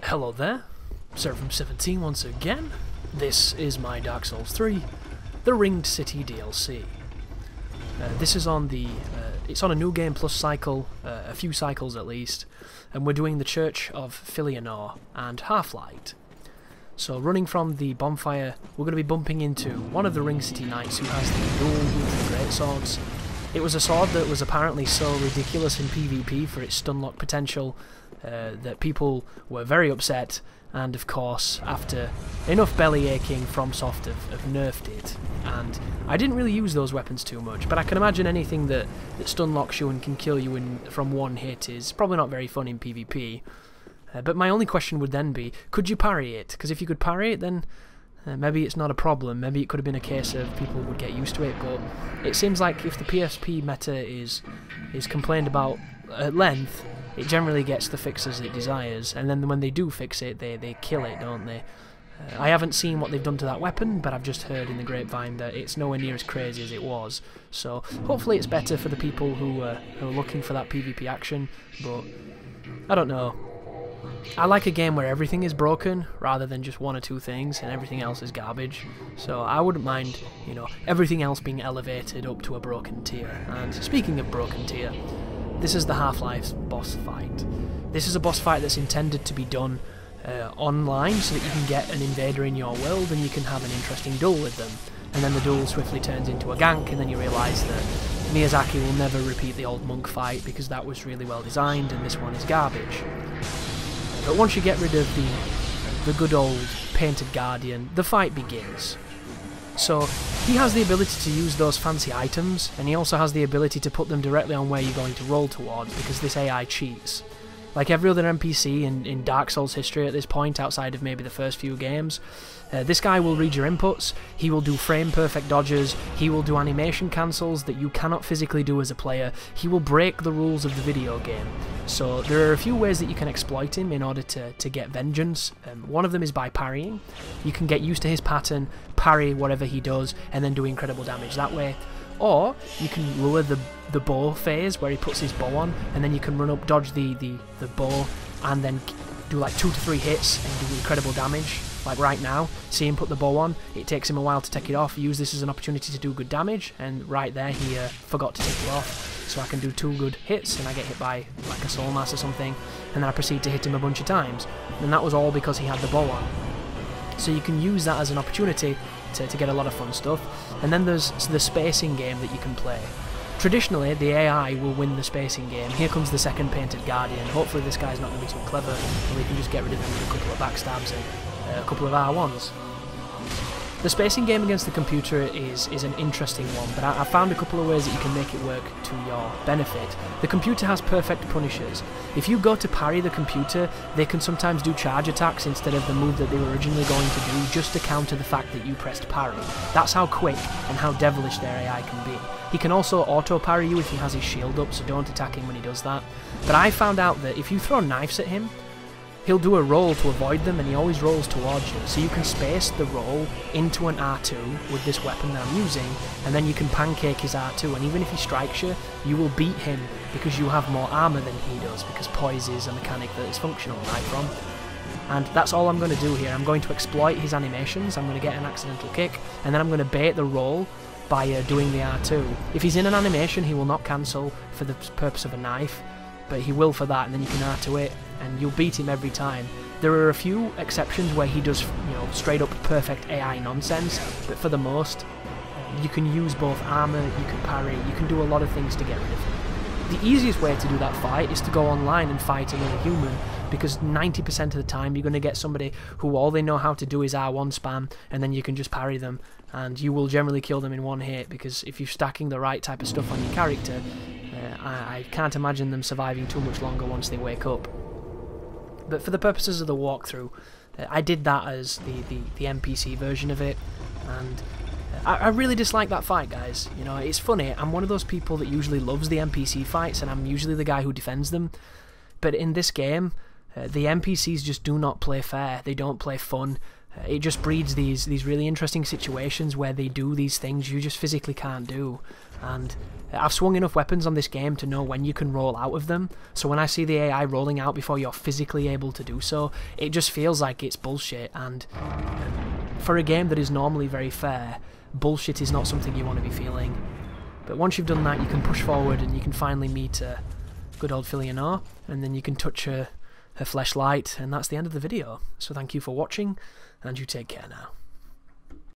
Hello there, Servum17 once again. This is my Dark Souls 3, the Ringed City DLC. This is on the, it's on a New Game Plus cycle, a few cycles at least, and we're doing the Church of Fillianore and Halflight. So running from the bonfire, we're going to be bumping into one of the Ringed City Knights who has the dual with the greatswords. It was a sword that was apparently so ridiculous in PvP for its stunlock potential that people were very upset, and of course after enough belly aching FromSoft have nerfed it. And I didn't really use those weapons too much, but I can imagine anything that stunlocks you and can kill you from one hit is probably not very fun in PvP. But my only question would then be, could you parry it? Because if you could parry it, then maybe it's not a problem. Maybe it could have been a case of people would get used to it, but it seems like if the PSP meta is complained about at length, it generally gets the fixes it desires, and then when they do fix it, they kill it, don't they? I haven't seen what they've done to that weapon, but I've just heard in the grapevine that it's nowhere near as crazy as it was. So hopefully it's better for the people who are looking for that PvP action, but I don't know. I like a game where everything is broken rather than just one or two things and everything else is garbage. So I wouldn't mind, you know, everything else being elevated up to a broken tier. And speaking of broken tier, this is the Half-Life's boss fight. This is a boss fight that's intended to be done online so that you can get an invader in your world and you can have an interesting duel with them. And then the duel swiftly turns into a gank, and then you realise that Miyazaki will never repeat the old monk fight because that was really well designed and this one is garbage. But once you get rid of the good old painted guardian, the fight begins. So he has the ability to use those fancy items, and he also has the ability to put them directly on where you're going to roll towards, because this AI cheats. Like every other NPC in Dark Souls history at this point, outside of maybe the first few games, this guy will read your inputs, he will do frame perfect dodges, he will do animation cancels that you cannot physically do as a player, he will break the rules of the video game. So there are a few ways that you can exploit him in order to get vengeance. One of them is by parrying. You can get used to his pattern, parry whatever he does, and then do incredible damage that way. Or you can lure the bow phase where he puts his bow on, and then you can run up, dodge the bow, and then do like 2 to 3 hits and do incredible damage. Like right now, see him put the bow on, it takes him a while to take it off, use this as an opportunity to do good damage, and right there he forgot to take it off, so I can do 2 good hits and I get hit by like a soul mass or something, and then I proceed to hit him a bunch of times, and that was all because he had the bow on. So you can use that as an opportunity to get a lot of fun stuff. And then there's the spacing game that you can play. Traditionally, the AI will win the spacing game. Here comes the second painted guardian. Hopefully this guy's not going to be too clever, and we can just get rid of him with a couple of backstabs and a couple of R1s. The spacing game against the computer is an interesting one, but I found a couple of ways that you can make it work to your benefit. The computer has perfect punishers. If you go to parry the computer, they can sometimes do charge attacks instead of the move that they were originally going to do, just to counter the fact that you pressed parry. That's how quick and how devilish their AI can be. He can also auto-parry you if he has his shield up, so don't attack him when he does that. But I found out that if you throw knives at him, he'll do a roll to avoid them, and he always rolls towards you. So you can space the roll into an R2 with this weapon that I'm using, and then you can pancake his R2, and even if he strikes you, you will beat him because you have more armor than he does, because poise is a mechanic that is functional right from. And that's all I'm going to do here. I'm going to exploit his animations, I'm going to get an accidental kick, and then I'm going to bait the roll by doing the R2. If he's in an animation, he will not cancel for the purpose of a knife, but he will for that, and then you can R2 it, and you'll beat him every time. There are a few exceptions where he does, you know, straight up perfect AI nonsense, but for the most, you can use both armor, you can parry, you can do a lot of things to get rid of him. The easiest way to do that fight is to go online and fight another human, because 90% of the time you're going to get somebody who all they know how to do is R1 spam, and then you can just parry them, and you will generally kill them in one hit, because if you're stacking the right type of stuff on your character, I can't imagine them surviving too much longer once they wake up. But for the purposes of the walkthrough, I did that as the NPC version of it, and I really dislike that fight, guys. You know, it's funny, I'm one of those people that usually loves the NPC fights, and I'm usually the guy who defends them, but in this game, the NPCs just do not play fair, they don't play fun. It just breeds these really interesting situations where they do these things you just physically can't do. And I've swung enough weapons on this game to know when you can roll out of them, so when I see the AI rolling out before you're physically able to do so, it just feels like it's bullshit. And for a game that is normally very fair, bullshit is not something you want to be feeling. But once you've done that, you can push forward and you can finally meet good old Fillianore, and then you can touch her fleshlight, and that's the end of the video. So thank you for watching, and you take care now.